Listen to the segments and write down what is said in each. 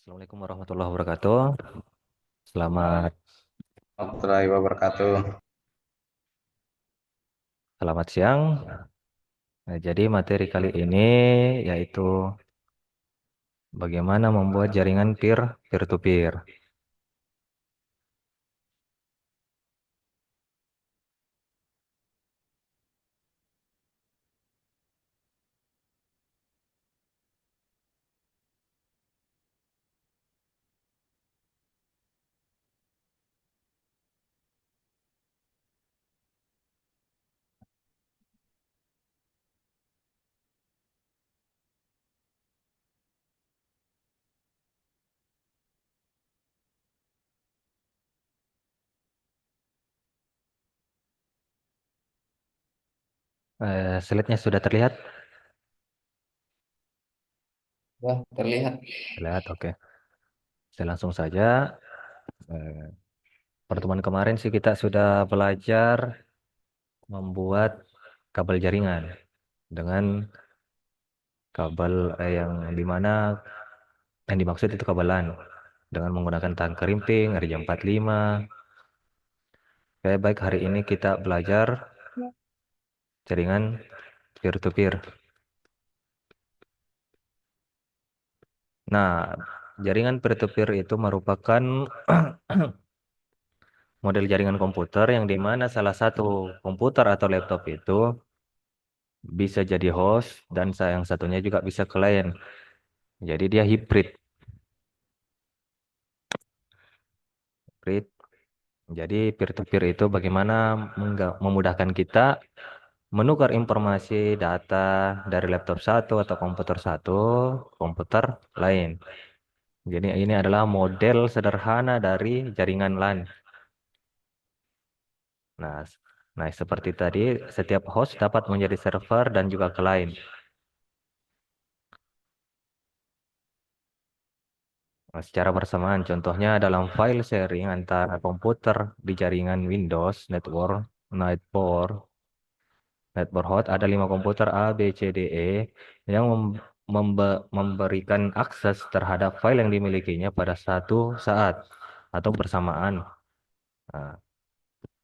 Assalamualaikum warahmatullahi wabarakatuh. Selamat Warahmatullahi wabarakatuh. selamat siang. Nah, jadi materi kali ini yaitu bagaimana membuat jaringan peer to peer. Slide-nya sudah terlihat? Wah, terlihat. Terlihat, oke. Saya langsung saja. Eh, Pertemuan kemarin sih kita sudah belajar membuat kabel jaringan dengan kabel yang dimana yang dimaksud itu kabel LAN dengan menggunakan tahan kerimping, RJ45. Oke, baik, hari ini kita belajar jaringan peer to peer. Nah, jaringan peer-to-peer itu merupakan model jaringan komputer yang di mana salah satu komputer atau laptop itu bisa jadi host dan yang satunya juga bisa klien. Jadi dia hybrid. Hybrid. Jadi peer-to-peer itu bagaimana memudahkan kita menukar informasi data dari laptop satu atau komputer satu ke komputer lain. Jadi ini adalah model sederhana dari jaringan LAN. Nah, nah, seperti tadi, setiap host dapat menjadi server dan juga client. Nah, secara bersamaan, contohnya dalam file sharing antara komputer di jaringan Windows Network Network host ada 5 komputer A, B, C, D, E yang memberikan akses terhadap file yang dimilikinya pada satu saat atau bersamaan. Nah,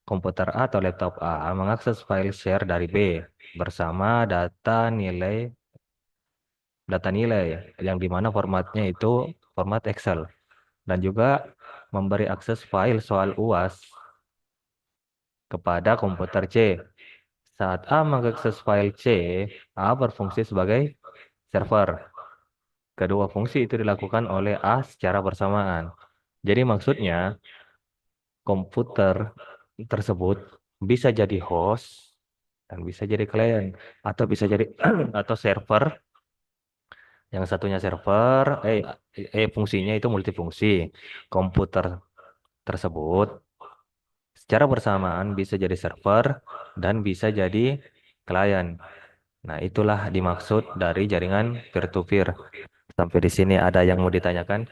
komputer A atau laptop A mengakses file share dari B bersama data nilai yang dimana formatnya itu format Excel dan juga memberi akses file soal UAS kepada komputer C. Saat A mengakses file C, A berfungsi sebagai server. Kedua fungsi itu dilakukan oleh A secara bersamaan. Jadi maksudnya komputer tersebut bisa jadi host dan bisa jadi klien atau bisa jadi atau server. Yang satunya server, fungsinya itu multifungsi. Komputer tersebut secara bersamaan bisa jadi server dan bisa jadi klien. Nah, itulah dimaksud dari jaringan peer-to-peer. Sampai di sini ada yang mau ditanyakan?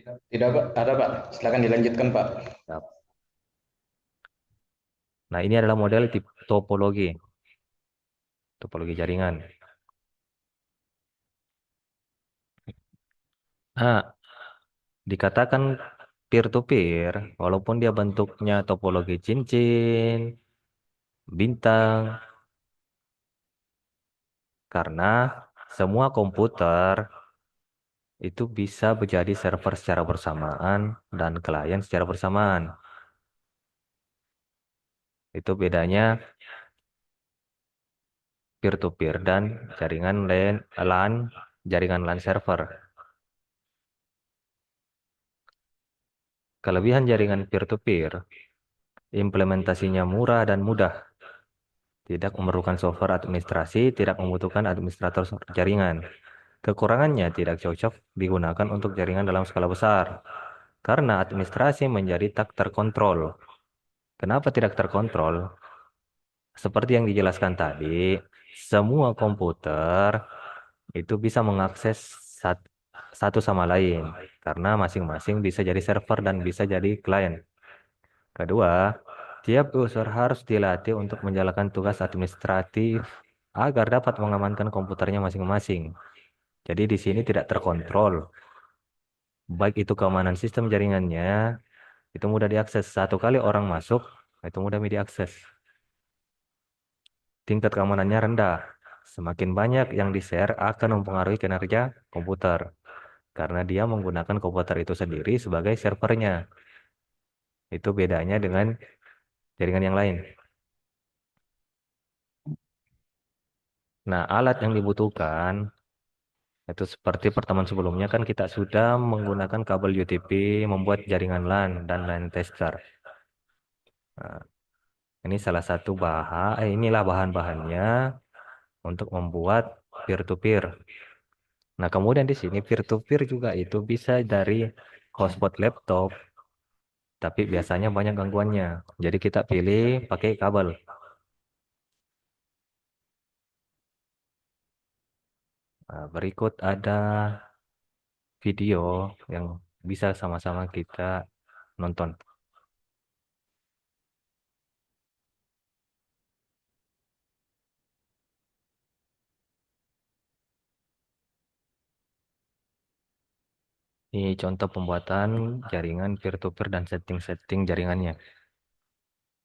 Tidak, Pak. Ada, Pak. Silakan dilanjutkan, Pak. Ya. Nah, ini adalah model topologi jaringan. Nah, dikatakan peer-to-peer, walaupun dia bentuknya topologi cincin, bintang, karena semua komputer itu bisa menjadi server secara bersamaan dan klien secara bersamaan. Itu bedanya peer-to-peer dan jaringan LAN, jaringan LAN server. Kelebihan jaringan peer-to-peer, implementasinya murah dan mudah. Tidak memerlukan software administrasi, tidak membutuhkan administrator jaringan. Kekurangannya tidak cocok digunakan untuk jaringan dalam skala besar. Karena administrasi menjadi tak terkontrol. Kenapa tidak terkontrol? Seperti yang dijelaskan tadi, semua komputer itu bisa mengakses satu sama lain karena masing-masing bisa jadi server dan bisa jadi klien. Kedua, tiap user harus dilatih untuk menjalankan tugas administratif agar dapat mengamankan komputernya masing-masing. Jadi di sini tidak terkontrol. Baik itu keamanan sistem jaringannya, itu mudah diakses. Satu kali orang masuk, itu mudah diakses. Tingkat keamanannya rendah. Semakin banyak yang di-share akan mempengaruhi kinerja komputer. Karena dia menggunakan komputer itu sendiri sebagai servernya. Itu bedanya dengan jaringan yang lain. Nah, alat yang dibutuhkan itu seperti pertemuan sebelumnya kan kita sudah menggunakan kabel UTP, membuat jaringan LAN dan LAN tester. Nah, ini salah satu inilah bahan-bahannya untuk membuat peer-to-peer. Nah, kemudian di sini peer-to-peer juga itu bisa dari hotspot laptop, tapi biasanya banyak gangguannya. Jadi kita pilih pakai kabel. Nah, berikut ada video yang bisa sama-sama kita nonton. Ini contoh pembuatan jaringan peer-to-peer dan setting-setting jaringannya.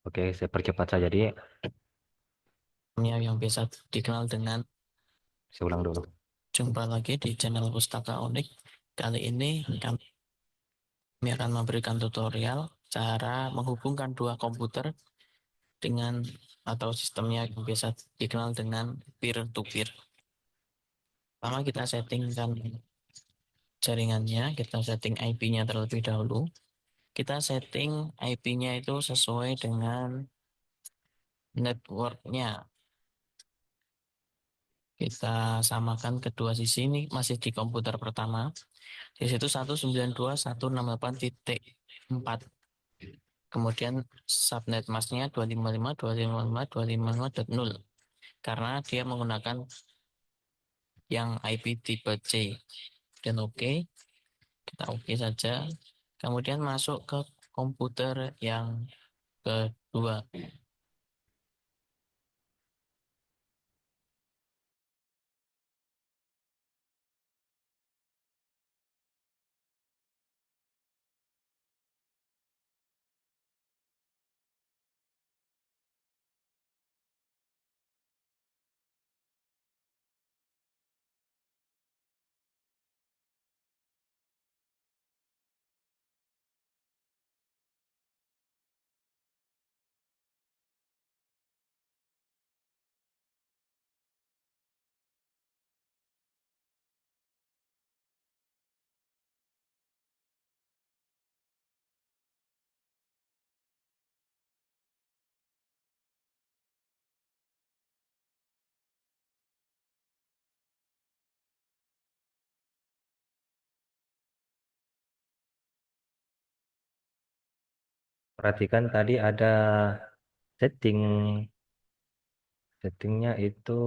Oke, saya percepat saja. Jadi, yang biasa dikenal dengan saya ulang dulu. jumpa lagi di channel Pustaka Unik. Kali ini kami akan memberikan tutorial cara menghubungkan dua komputer dengan atau sistemnya yang biasa dikenal dengan peer-to-peer. Pertama kita settingkan jaringannya, kita setting IP-nya terlebih dahulu. Kita setting IP-nya itu sesuai dengan network-nya. Kita samakan kedua sisi ini masih di komputer pertama. Di situ 192.168.4. Kemudian subnet masknya 255.255.255.0 karena dia menggunakan yang IP tipe C. Dan oke, kita oke saja. Kemudian masuk ke komputer yang kedua. Perhatikan tadi ada setting. Settingnya itu,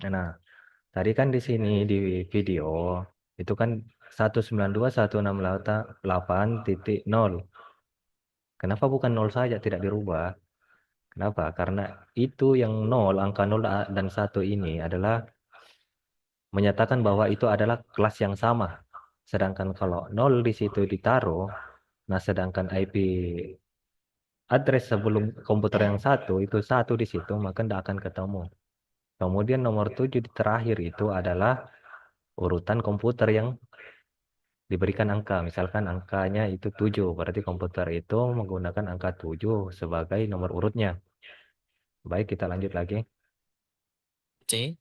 nah, tadi kan di sini di video itu kan 192.168.0. Kenapa bukan 0 saja tidak dirubah? Kenapa? Karena itu yang 0, angka 0 dan 1 ini adalah menyatakan bahwa itu adalah kelas yang sama. Sedangkan kalau 0 di situ ditaruh, nah sedangkan IP address sebelum komputer yang satu itu satu di situ, maka tidak akan ketemu. Kemudian nomor 7 di terakhir itu adalah urutan komputer yang diberikan angka. Misalkan angkanya itu 7, berarti komputer itu menggunakan angka 7 sebagai nomor urutnya. Baik, kita lanjut lagi. C.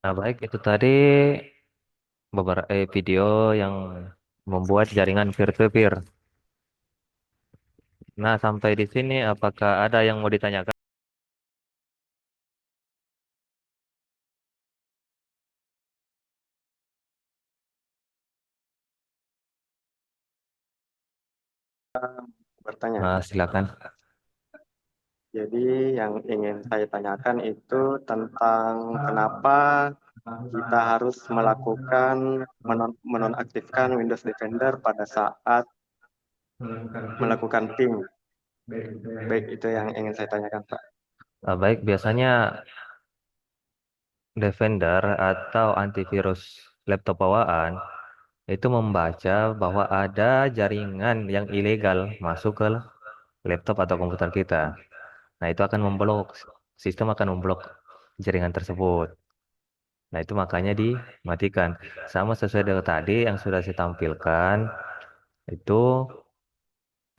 Nah, baik itu tadi beberapa video yang membuat jaringan peer-to-peer. Nah, sampai di sini apakah ada yang mau ditanyakan? Bertanya. Nah, silakan. Jadi yang ingin saya tanyakan itu tentang kenapa kita harus melakukan menonaktifkan Windows Defender pada saat melakukan ping. Baik, itu yang ingin saya tanyakan, Pak. Baik, biasanya Defender atau antivirus laptop bawaan itu membaca bahwa ada jaringan yang ilegal masuk ke laptop atau komputer kita. Nah, itu akan memblok, sistem akan memblok jaringan tersebut. Nah, itu makanya dimatikan. Sama sesuai dengan tadi yang sudah saya tampilkan, itu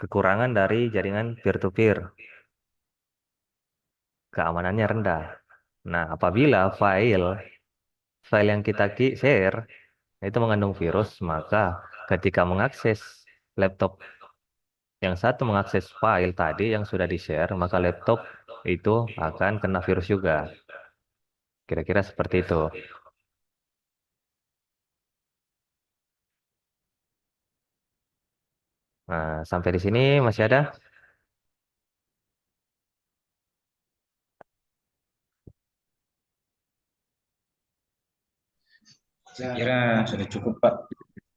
kekurangan dari jaringan peer-to-peer, keamanannya rendah. Nah, apabila file yang kita share itu mengandung virus, maka ketika mengakses laptop yang satu mengakses file tadi yang sudah di-share, maka laptop itu akan kena virus juga. Kira-kira seperti itu. Nah, sampai di sini masih ada? Saya kira sudah cukup, Pak.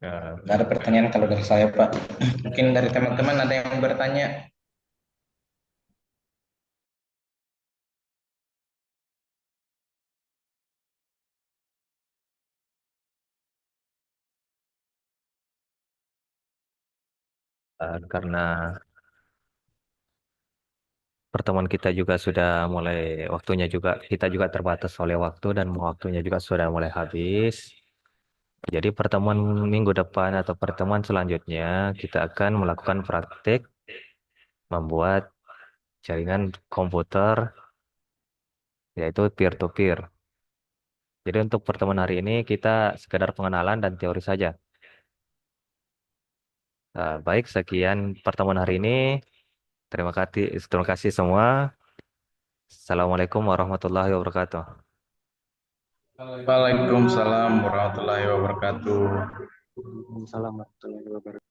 Ya, Nggak ada pertanyaan kalau dari saya, Pak. Mungkin dari teman-teman ada yang bertanya. karena pertemuan kita juga sudah mulai waktunya juga kita juga terbatas oleh waktu dan waktunya juga sudah mulai habis. Jadi pertemuan minggu depan atau pertemuan selanjutnya kita akan melakukan praktik membuat jaringan komputer yaitu peer to peer. Jadi untuk pertemuan hari ini kita sekedar pengenalan dan teori saja. Baik, sekian pertemuan hari ini. Terima kasih semua. Assalamualaikum warahmatullahi wabarakatuh. Waalaikumsalam warahmatullahi wabarakatuh. Assalamualaikum warahmatullahi wabarakatuh.